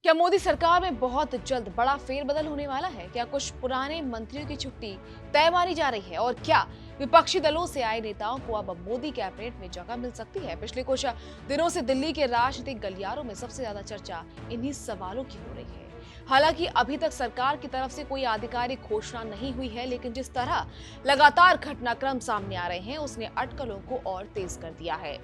क्या मोदी सरकार में बहुत जल्द बड़ा फेरबदल होने वाला है? क्या कुछ पुराने मंत्रियों की छुट्टी तय मानी जा रही है? और क्या विपक्षी दलों से आए नेताओं को अब मोदी कैबिनेट में जगह मिल सकती है? पिछले कुछ दिनों से दिल्ली के राजनीतिक गलियारों में सबसे ज्यादा चर्चा इन्हीं सवालों की हो रही है। हालांकि अभी तक सरकार की तरफ से कोई आधिकारिक घोषणा नहीं हुई है, लेकिन जिस तरह लगातार घटनाक्रम सामने आ रहे हैं, उसने अटकलों को और तेज कर दिया है।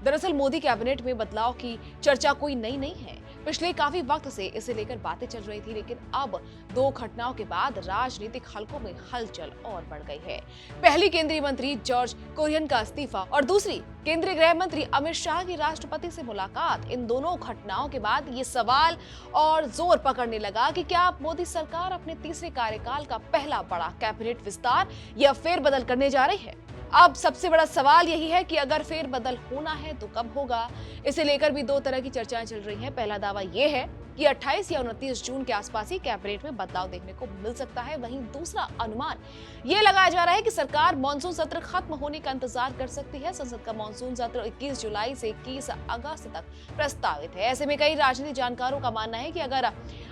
दरअसल मोदी कैबिनेट में बदलाव की चर्चा कोई नई नहीं है। पिछले काफी वक्त से इसे लेकर बातें चल रही थी, लेकिन अब दो घटनाओं के बाद राजनीतिक हलकों में हलचल और बढ़ गई है। पहली केंद्रीय मंत्री जॉर्ज कुरियन का इस्तीफा और दूसरी केंद्रीय गृह मंत्री अमित शाह की राष्ट्रपति से मुलाकात। इन दोनों घटनाओं के बाद ये सवाल और जोर पकड़ने लगा कि क्या अब मोदी सरकार अपने तीसरे कार्यकाल का पहला बड़ा कैबिनेट विस्तार या फेरबदल करने जा रही है। अब सबसे बड़ा सवाल यही है कि अगर फेरबदल होना है तो कब होगा। इसे लेकर भी दो तरह की चर्चाएं चल रही हैं। पहला दावा यह है कि 28 या 29 जून के आसपास ही कैबिनेट में बदलाव देखने को मिल सकता है। वहीं दूसरा अनुमान ये लगाया जा रहा है कि सरकार मानसून सत्र खत्म होने का इंतजार कर सकती है। संसद का मानसून सत्र 21 जुलाई से 21 अगस्त तक प्रस्तावित है। ऐसे में कई राजनीतिक जानकारों का मानना है कि अगर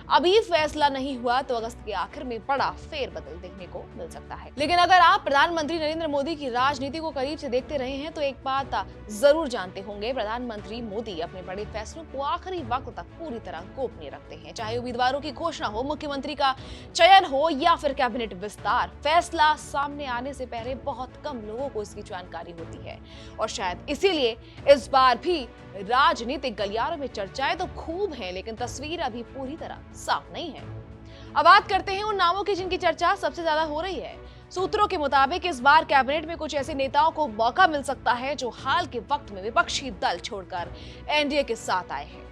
अभी फैसला नहीं हुआ तो अगस्त के आखिर में बड़ा फेरबदल देखने को मिल सकता है। लेकिन अगर आप प्रधानमंत्री नरेंद्र मोदी की राजनीति को करीब से देखते रहे हैं तो एक बात जरूर जानते होंगे, प्रधानमंत्री मोदी अपने बड़े फैसलों को आखिरी वक्त तक पूरी तरह गोपनीय रखते हैं। चाहे उम्मीदवारों की घोषणा हो, मुख्यमंत्री का चयन हो या फिर कैबिनेट विस्तार, फैसला सामने आने से पहले बहुत कम लोगों को इसकी जानकारी होती है। और शायद इसीलिए इस बार भी राजनीतिक गलियारों में चर्चाएं तो खूब हैं, लेकिन तस्वीर अभी पूरी तरह साफ नहीं है। अब बात करते हैं उन नामों की जिनकी चर्चा सबसे ज्यादा हो रही है। सूत्रों के मुताबिक इस बार कैबिनेट में कुछ ऐसे नेताओं को मौका मिल सकता है जो हाल के वक्त में विपक्षी दल छोड़कर एनडीए के साथ आए हैं।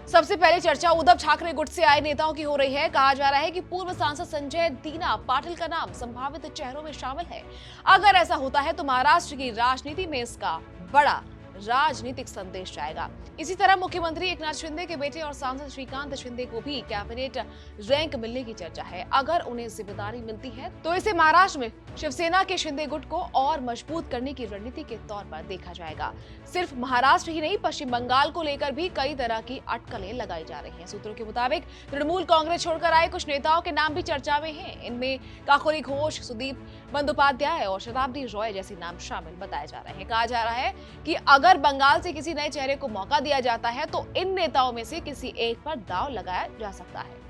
सबसे पहले चर्चा उद्धव ठाकरे गुट से आए नेताओं की हो रही है। कहा जा रहा है कि पूर्व सांसद संजय दीना पाटिल का नाम संभावित चेहरों में शामिल है। अगर ऐसा होता है तो महाराष्ट्र की राजनीति में इसका बड़ा राजनीतिक संदेश जाएगा। इसी तरह मुख्यमंत्री एकनाथ शिंदे के बेटे और सांसद श्रीकांत शिंदे को भी कैबिनेट रैंक मिलने की चर्चा है। अगर उन्हें जिम्मेदारी मिलती है तो इसे महाराष्ट्र में शिवसेना के शिंदे गुट को और मजबूत करने की रणनीति के तौर पर देखा जाएगा। सिर्फ महाराष्ट्र ही नहीं, पश्चिम बंगाल को लेकर भी कई तरह की अटकलें लगाई जा रही हैं। सूत्रों के मुताबिक तृणमूल कांग्रेस छोड़कर आए कुछ नेताओं के नाम भी चर्चा में हैं। इनमें काकोरी घोष, सुदीप बंदोपाध्याय और शताब्दी रॉय जैसे नाम शामिल बताए जा रहे हैं। कहा जा रहा है कि अगर बंगाल से किसी नए चेहरे को मौका दिया जाता है तो इन नेताओं में से किसी एक पर दांव लगाया जा सकता है।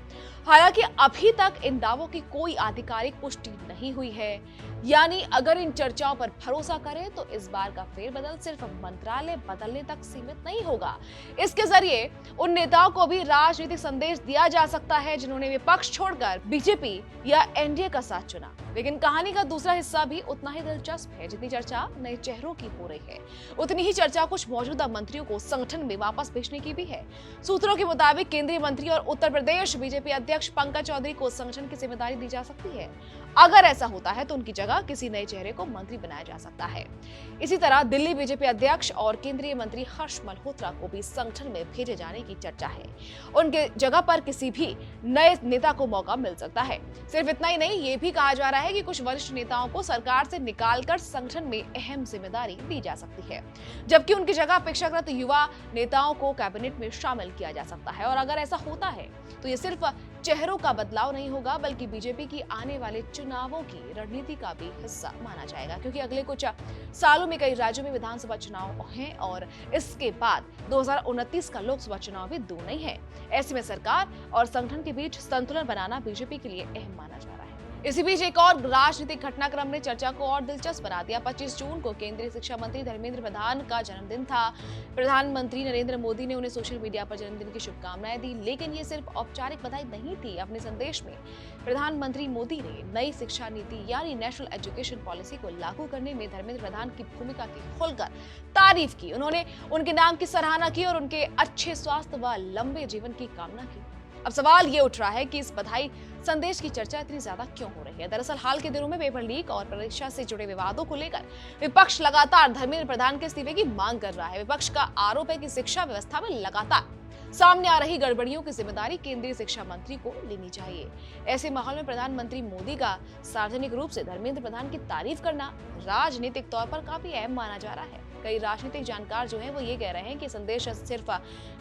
हालांकि अभी तक इन दावों की कोई आधिकारिक पुष्टि नहीं हुई है। यानी अगर इन चर्चाओं पर भरोसा करें तो इस बार का फेरबदल सिर्फ मंत्रालय बदलने तक सीमित नहीं होगा। इसके जरिए उन नेताओं को भी राजनीतिक संदेश दिया जा सकता है जिन्होंने विपक्ष छोड़कर बीजेपी या एनडीए का साथ चुना। लेकिन कहानी का दूसरा हिस्सा भी उतना ही दिलचस्प है। जितनी चर्चा नए चेहरों की हो रही है, उतनी ही चर्चा कुछ मौजूदा मंत्रियों को संगठन में वापस भेजने की भी है। सूत्रों के मुताबिक केंद्रीय मंत्री और उत्तर प्रदेश बीजेपी अध्यक्ष पंकज चौधरी को संगठन की जिम्मेदारी दी जा सकती है। अगर ऐसा होता है तो उनकी जगह किसी नए चेहरे को मंत्री बनाया जा सकता है। इसी तरह दिल्ली बीजेपी अध्यक्ष और केंद्रीय मंत्री हर्ष मल्होत्रा को भी संगठन में भेजे जाने की चर्चा है। उनके जगह पर किसी भी नए नेता को मौका मिल सकता है। सिर्फ इतना ही नहीं, ये भी कहा जा रहा है कि कुछ वरिष्ठ नेताओं को सरकार से निकालकर संगठन में अहम जिम्मेदारी दी जा सकती है, जबकि उनकी जगह अपेक्षाकृत युवा नेताओं को कैबिनेट में शामिल किया जा सकता है। और अगर ऐसा होता है तो ये सिर्फ चेहरों का बदलाव नहीं होगा, बल्कि बीजेपी की आने वाले चुनावों की रणनीति का भी हिस्सा माना जाएगा, क्योंकि अगले कुछ सालों में कई राज्यों में विधानसभा चुनाव हैं और इसके बाद 2029 का लोकसभा चुनाव भी दूर नहीं है। ऐसे में सरकार और संगठन के बीच संतुलन बनाना बीजेपी के लिए अहम माना जा रहा है। इसी बीच एक और राजनीतिक घटनाक्रम ने चर्चा को और दिलचस्प बना दिया। 25 जून को केंद्रीय शिक्षा मंत्री धर्मेंद्र प्रधान का जन्मदिन था। प्रधानमंत्री नरेंद्र मोदी ने उन्हें सोशल मीडिया पर जन्मदिन की शुभकामनाएं दी, लेकिन ये सिर्फ औपचारिक बधाई नहीं थी। अपने संदेश में प्रधानमंत्री मोदी ने नई शिक्षा नीति यानी नेशनल एजुकेशन पॉलिसी को लागू करने में धर्मेंद्र प्रधान की भूमिका की खुलकर तारीफ की। उन्होंने उनके नाम की सराहना की और उनके अच्छे स्वास्थ्य व लंबे जीवन की कामना की। अब सवाल ये उठ रहा है कि इस बधाई संदेश की चर्चा इतनी ज्यादा क्यों हो रही है। दरअसल हाल के दिनों में पेपर लीक और परीक्षा से जुड़े विवादों को लेकर विपक्ष लगातार धर्मेंद्र प्रधान के इस्तीफे की मांग कर रहा है। विपक्ष का आरोप है कि शिक्षा व्यवस्था में लगातार सामने आ रही गड़बड़ियों की जिम्मेदारी केंद्रीय शिक्षा मंत्री को लेनी चाहिए। ऐसे माहौल में प्रधानमंत्री मोदी का सार्वजनिक रूप से धर्मेंद्र प्रधान की तारीफ करना राजनीतिक तौर पर काफी अहम माना जा रहा है। कई राजनीतिक जानकार जो है वो ये कह रहे हैं कि संदेश सिर्फ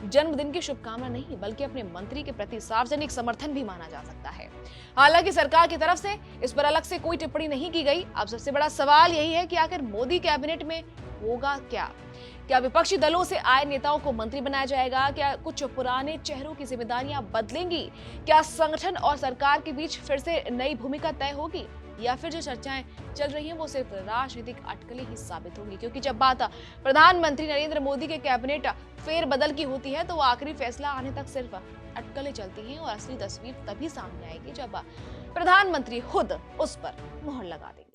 जन्मदिन की शुभकामना नहीं बल्कि अपने मंत्री के प्रति सार्वजनिक समर्थन भी माना जा सकता है। हालांकि सरकार की तरफ से इस पर अलग से कोई टिप्पणी नहीं की गई। अब सबसे बड़ा सवाल यही है कि आखिर मोदी कैबिनेट में होगा क्या? क्या विपक्षी दलों से आए नेताओं को मंत्री बनाया जाएगा? क्या कुछ पुराने चेहरों की जिम्मेदारियां बदलेंगी? क्या संगठन और सरकार के बीच फिर से नई भूमिका तय होगी, या फिर जो चर्चाएं चल रही हैं वो सिर्फ राजनीतिक अटकलें ही साबित होंगी? क्योंकि जब बात प्रधानमंत्री नरेंद्र मोदी के कैबिनेट फेरबदल की होती है तो वो आखिरी फैसला आने तक सिर्फ अटकलें चलती हैं और असली तस्वीर तभी सामने आएगी जब प्रधानमंत्री खुद उस पर मुहर लगा देंगे।